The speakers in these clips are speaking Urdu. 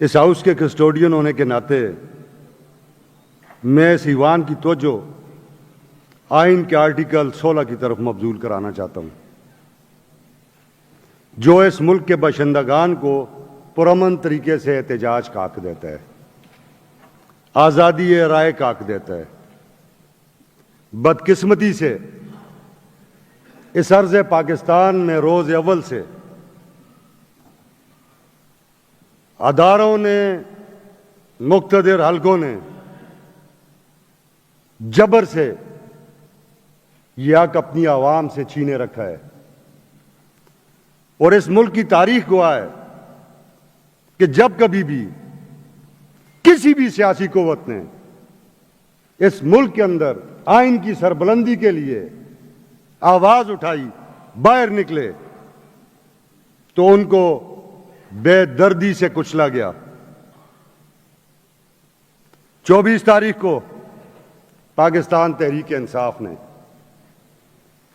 اس ہاؤس کے کسٹوڈین ہونے کے ناطے میں اس ایوان کی توجہ آئین کے آرٹیکل 16 کی طرف مبذول کرانا چاہتا ہوں، جو اس ملک کے باشندگان کو پرامن طریقے سے احتجاج کا حق دیتا ہے، آزادی رائے کا حق دیتا ہے۔ بدقسمتی سے اس عرض پاکستان میں روز اول سے اداروں نے، مقتدر حلقوں نے جبر سے یہ حق اپنی عوام سے چھینے رکھا ہے، اور اس ملک کی تاریخ گواہ ہے کہ جب کبھی بھی کسی بھی سیاسی قوت نے اس ملک کے اندر آئین کی سربلندی کے لیے آواز اٹھائی، باہر نکلے، تو ان کو بے دردی سے کچلا گیا۔ 24 تاریخ کو پاکستان تحریک انصاف نے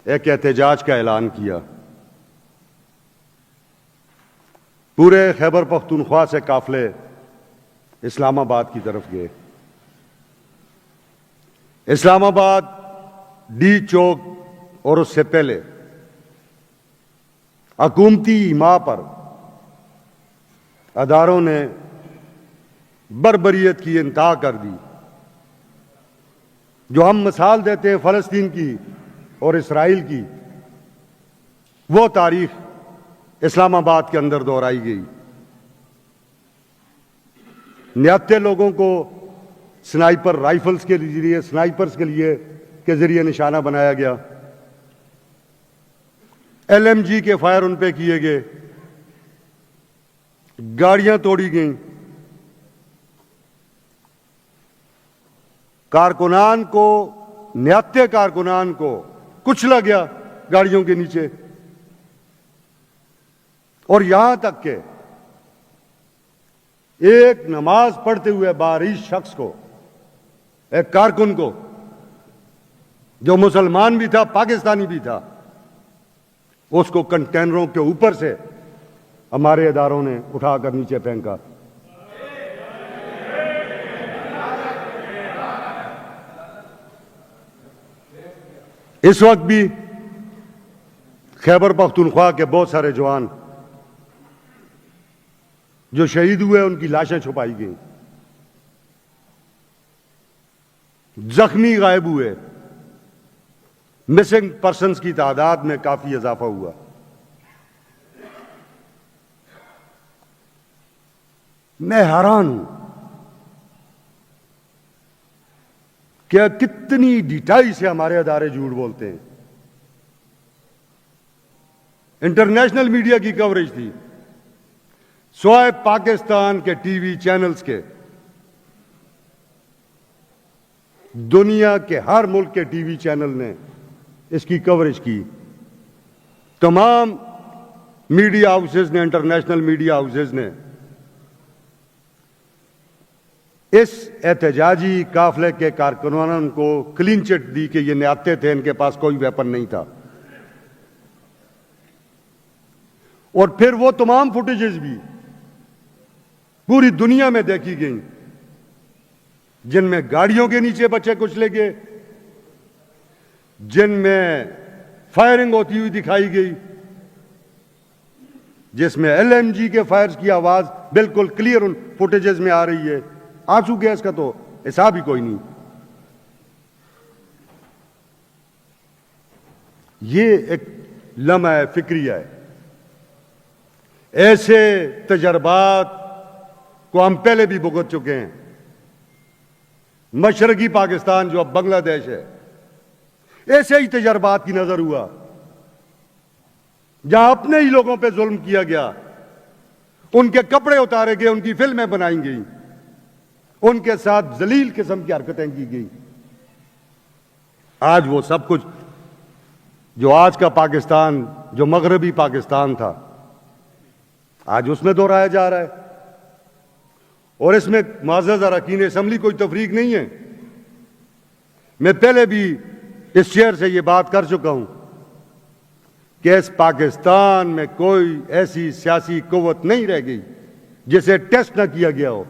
ایک احتجاج کا اعلان کیا۔ پورے خیبر پختونخوا سے قافلے اسلام آباد کی طرف گئے۔ اسلام آباد ڈی چوک اور اس سے پہلے حکومتی ایما پر اداروں نے بربریت کی انتہا کر دی۔ جو ہم مثال دیتے ہیں فلسطین کی اور اسرائیل کی، وہ تاریخ اسلام آباد کے اندر دہرائی گئی۔ نہتے لوگوں کو سنائپر رائفلز کے ذریعے، سنائپرز کے ذریعے نشانہ بنایا گیا، LMG کے فائر ان پہ کیے گئے، گاڑیاں توڑی گئیں، کارکنان کو، نہتے کارکنان کو کچلا گیا گاڑیوں کے نیچے، اور یہاں تک کہ ایک نماز پڑھتے ہوئے باریش شخص کو، ایک کارکن کو جو مسلمان بھی تھا، پاکستانی بھی تھا، اس کو کنٹینروں کے اوپر سے ہمارے اداروں نے اٹھا کر نیچے پھینکا۔ اس وقت بھی خیبر پختونخوا کے بہت سارے جوان جو شہید ہوئے ان کی لاشیں چھپائی گئیں، زخمی غائب ہوئے، مسنگ پرسنز کی تعداد میں کافی اضافہ ہوا۔ میں حیران ہوں کہ کتنی ڈیٹائی سے ہمارے ادارے جھوٹ بولتے ہیں۔ انٹرنیشنل میڈیا کی کوریج تھی، سوائے پاکستان کے ٹی وی چینلز کے، دنیا کے ہر ملک کے ٹی وی چینل نے اس کی کوریج کی۔ تمام میڈیا ہاؤسز نے، انٹرنیشنل میڈیا ہاؤسز نے اس احتجاجی قافلے کے کارکنان کو کلین چٹ دی کہ یہ نہتے تھے، ان کے پاس کوئی ویپن نہیں تھا۔ اور پھر وہ تمام فوٹیجز بھی پوری دنیا میں دیکھی گئیں جن میں گاڑیوں کے نیچے بچے کچلے گئے، جن میں فائرنگ ہوتی ہوئی دکھائی گئی، جس میں LMG کے فائرز کی آواز بالکل کلیئر ان فوٹیجز میں آ رہی ہے۔ آنسو گیس کا تو حساب ہی کوئی نہیں۔ یہ ایک لمحہ فکریہ ہے۔ ایسے تجربات کو ہم پہلے بھی بھگت چکے ہیں۔ مشرقی پاکستان جو اب بنگلہ دیش ہے، ایسے ہی تجربات کی نظر ہوا، جہاں اپنے ہی لوگوں پہ ظلم کیا گیا، ان کے کپڑے اتارے گئے، ان کی فلمیں بنائی گئیں، ان کے ساتھ ذلیل قسم کی حرکتیں کی گئی۔ آج وہ سب کچھ جو آج کا پاکستان، جو مغربی پاکستان تھا، آج اس میں دہرایا جا رہا ہے۔ اور اس میں معزز اراکین اسمبلی کوئی تفریق نہیں ہے۔ میں پہلے بھی اس شیئر سے یہ بات کر چکا ہوں کہ اس پاکستان میں کوئی ایسی سیاسی قوت نہیں رہ گئی جسے ٹیسٹ نہ کیا گیا ہو،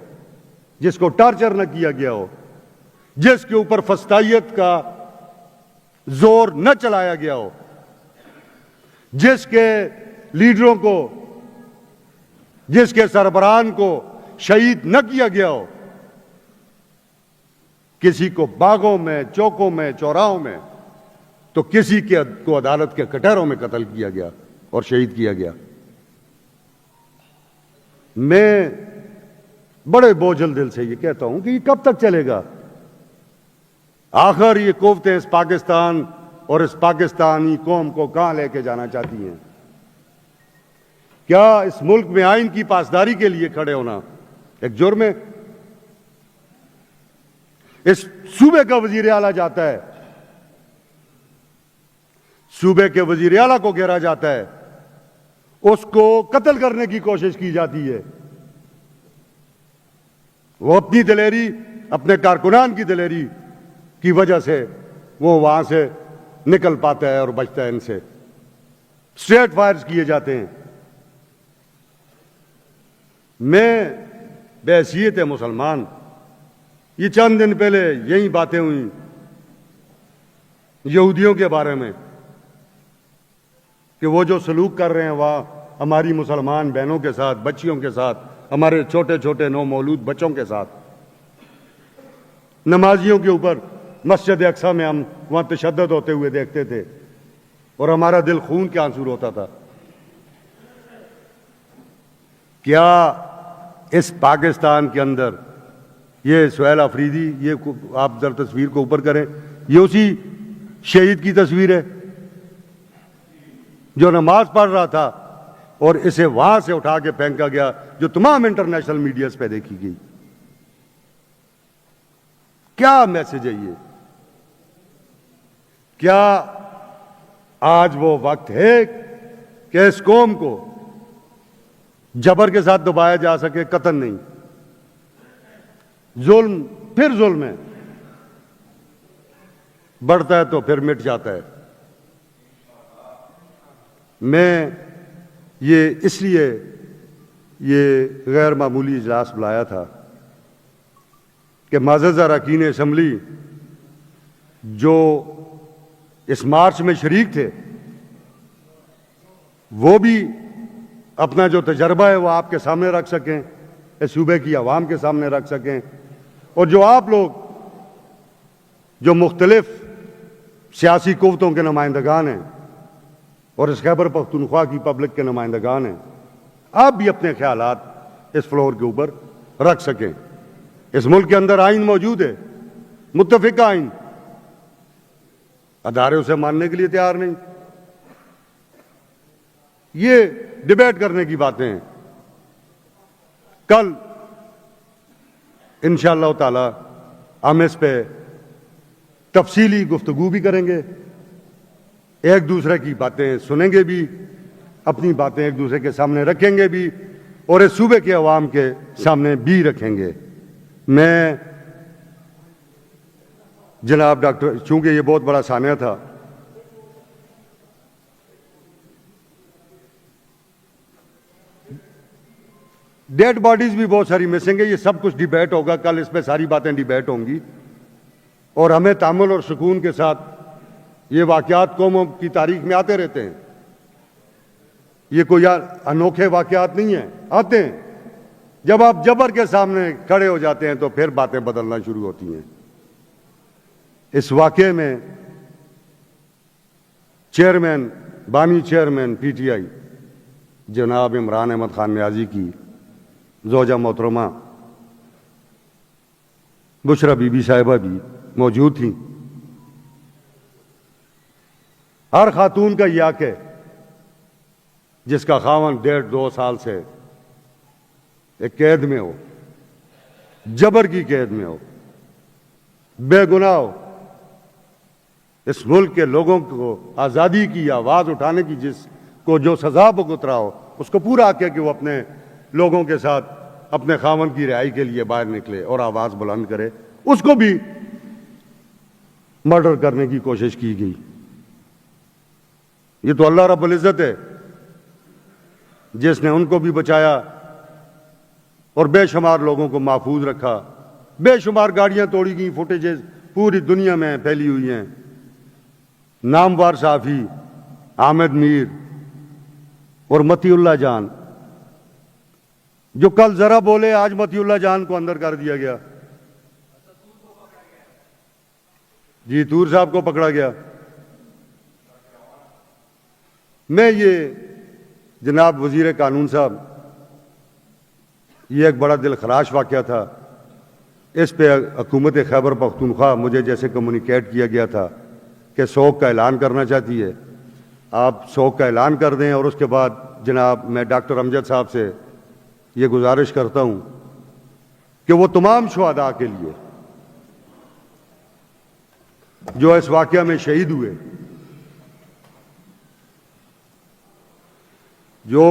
جس کو ٹارچر نہ کیا گیا ہو، جس کے اوپر فسطائیت کا زور نہ چلایا گیا ہو، جس کے لیڈروں کو، جس کے سربراہان کو شہید نہ کیا گیا ہو، کسی کو باغوں میں، چوکوں میں، چوراہوں میں، تو کسی کو عدالت کے کٹہروں میں قتل کیا گیا اور شہید کیا گیا۔ میں بڑے بوجھل دل سے یہ کہتا ہوں کہ یہ کب تک چلے گا؟ آخر یہ قوتیں اس پاکستان اور اس پاکستانی قوم کو کہاں لے کے جانا چاہتی ہیں؟ کیا اس ملک میں آئین کی پاسداری کے لیے کھڑے ہونا ایک جرم ہے؟ اس صوبے کا وزیر اعلیٰ جاتا ہے، صوبے کے وزیر اعلیٰ کو گھیرا جاتا ہے، اس کو قتل کرنے کی کوشش کی جاتی ہے، وہ اپنی دلیری، اپنے کارکنان کی دلیری کی وجہ سے وہ وہاں سے نکل پاتا ہے اور بچتا ہے ان سے۔ اسٹریٹ فائرز کیے جاتے ہیں۔ میں بحیثیت مسلمان، یہ چند دن پہلے یہی باتیں ہوئیں یہودیوں کے بارے میں کہ وہ جو سلوک کر رہے ہیں وہاں ہماری مسلمان بہنوں کے ساتھ، بچیوں کے ساتھ، ہمارے چھوٹے چھوٹے نو مولود بچوں کے ساتھ، نمازیوں کے اوپر مسجد اقصیٰ میں ہم وہاں تشدد ہوتے ہوئے دیکھتے تھے اور ہمارا دل خون کے آنسو ہوتا تھا۔ کیا اس پاکستان کے اندر یہ سہیل آفریدی، یہ آپ ذرا تصویر کو اوپر کریں، یہ اسی شہید کی تصویر ہے جو نماز پڑھ رہا تھا اور اسے وہاں سے اٹھا کے پھینکا گیا، جو تمام انٹرنیشنل میڈیاز پہ دیکھی گئی؟ کیا میسج ہے یہ؟ کیا آج وہ وقت ہے کہ اس قوم کو جبر کے ساتھ دبایا جا سکے؟ قطعاً نہیں۔ ظلم پھر ظلم ہے، بڑھتا ہے تو پھر مٹ جاتا ہے۔ میں یہ اس لیے یہ غیر معمولی اجلاس بلایا تھا کہ معزز اراکین اسمبلی جو اس مارچ میں شریک تھے، وہ بھی اپنا جو تجربہ ہے وہ آپ کے سامنے رکھ سکیں، اس صوبے کی عوام کے سامنے رکھ سکیں، اور جو آپ لوگ جو مختلف سیاسی قوتوں کے نمائندگان ہیں اور اس خیبر پختونخوا کی پبلک کے نمائندگان ہیں، آپ بھی اپنے خیالات اس فلور کے اوپر رکھ سکیں۔ اس ملک کے اندر آئین موجود ہے، متفقہ آئین، ادارے اسے ماننے کے لیے تیار نہیں۔ یہ ڈیبیٹ کرنے کی باتیں ہیں۔ کل انشاءاللہ تعالی ہم اس پہ تفصیلی گفتگو بھی کریں گے، ایک دوسرے کی باتیں سنیں گے بھی، اپنی باتیں ایک دوسرے کے سامنے رکھیں گے بھی، اور اس صوبے کے عوام کے سامنے بھی رکھیں گے۔ میں جناب ڈاکٹر، چونکہ یہ بہت بڑا سانحہ تھا، ڈیڈ باڈیز بھی بہت ساری مسنگ ہے، یہ سب کچھ ڈیبیٹ ہوگا کل، اس پہ ساری باتیں ڈیبیٹ ہوں گی، اور ہمیں تحمل اور سکون کے ساتھ یہ واقعات قوموں کی تاریخ میں آتے رہتے ہیں، یہ کوئی انوکھے واقعات نہیں ہیں، آتے ہیں۔ جب آپ جبر کے سامنے کھڑے ہو جاتے ہیں تو پھر باتیں بدلنا شروع ہوتی ہیں۔ اس واقعے میں چیئرمین، بانی چیئرمین پی ٹی آئی جناب عمران احمد خان نیازی کی زوجہ محترمہ بشرا بی بی صاحبہ بھی موجود تھیں۔ ہر خاتون کا یہ حق ہے جس کا خاوند 1.5-2 سال سے ایک قید میں ہو، جبر کی قید میں ہو، بے گناہ ہو، اس ملک کے لوگوں کو آزادی کی آواز اٹھانے کی جس کو جو سزا بھگت رہا ہو، اس کو پورا حق ہے کہ وہ اپنے لوگوں کے ساتھ اپنے خاوند کی رہائی کے لیے باہر نکلے اور آواز بلند کرے۔ اس کو بھی مرڈر کرنے کی کوشش کی گئی۔ یہ تو اللہ رب العزت ہے جس نے ان کو بھی بچایا اور بے شمار لوگوں کو محفوظ رکھا. بے شمار گاڑیاں توڑی گئیں، فوٹیجز پوری دنیا میں پھیلی ہوئی ہیں. نامور صحافی حامد میر اور متی اللہ جان، جو کل ذرا بولے آج متی اللہ جان کو اندر کر دیا گیا. جی تور صاحب کو پکڑا گیا. میں یہ جناب وزیر قانون صاحب، یہ ایک بڑا دل خراش واقعہ تھا. اس پہ حکومت خیبر پختونخوا مجھے جیسے کمیونیکیٹ کیا گیا تھا کہ سوگ کا اعلان کرنا چاہتی ہے، آپ سوگ کا اعلان کر دیں. اور اس کے بعد جناب میں ڈاکٹر امجد صاحب سے یہ گزارش کرتا ہوں کہ وہ تمام شہداء کے لیے جو اس واقعہ میں شہید ہوئے، جو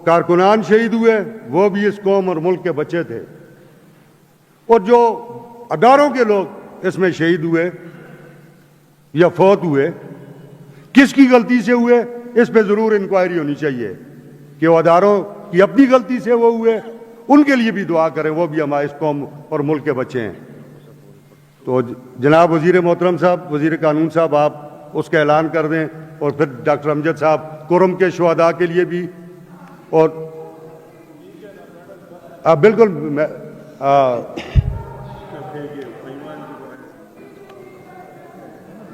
کارکنان شہید ہوئے وہ بھی اس قوم اور ملک کے بچے تھے، اور جو ہزاروں کے لوگ اس میں شہید ہوئے یا فوت ہوئے، کس کی غلطی سے ہوئے اس پہ ضرور انکوائری ہونی چاہیے کہ وہ ہزاروں کی اپنی غلطی سے وہ ہوئے، ان کے لیے بھی دعا کریں، وہ بھی ہمارے اس قوم اور ملک کے بچے ہیں. تو جناب وزیر محترم صاحب، وزیر قانون صاحب، آپ اس کا اعلان کر دیں. اور پھر ڈاکٹر امجد صاحب کرم کے شہداء کے لیے بھی. اور بالکل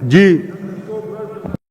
جی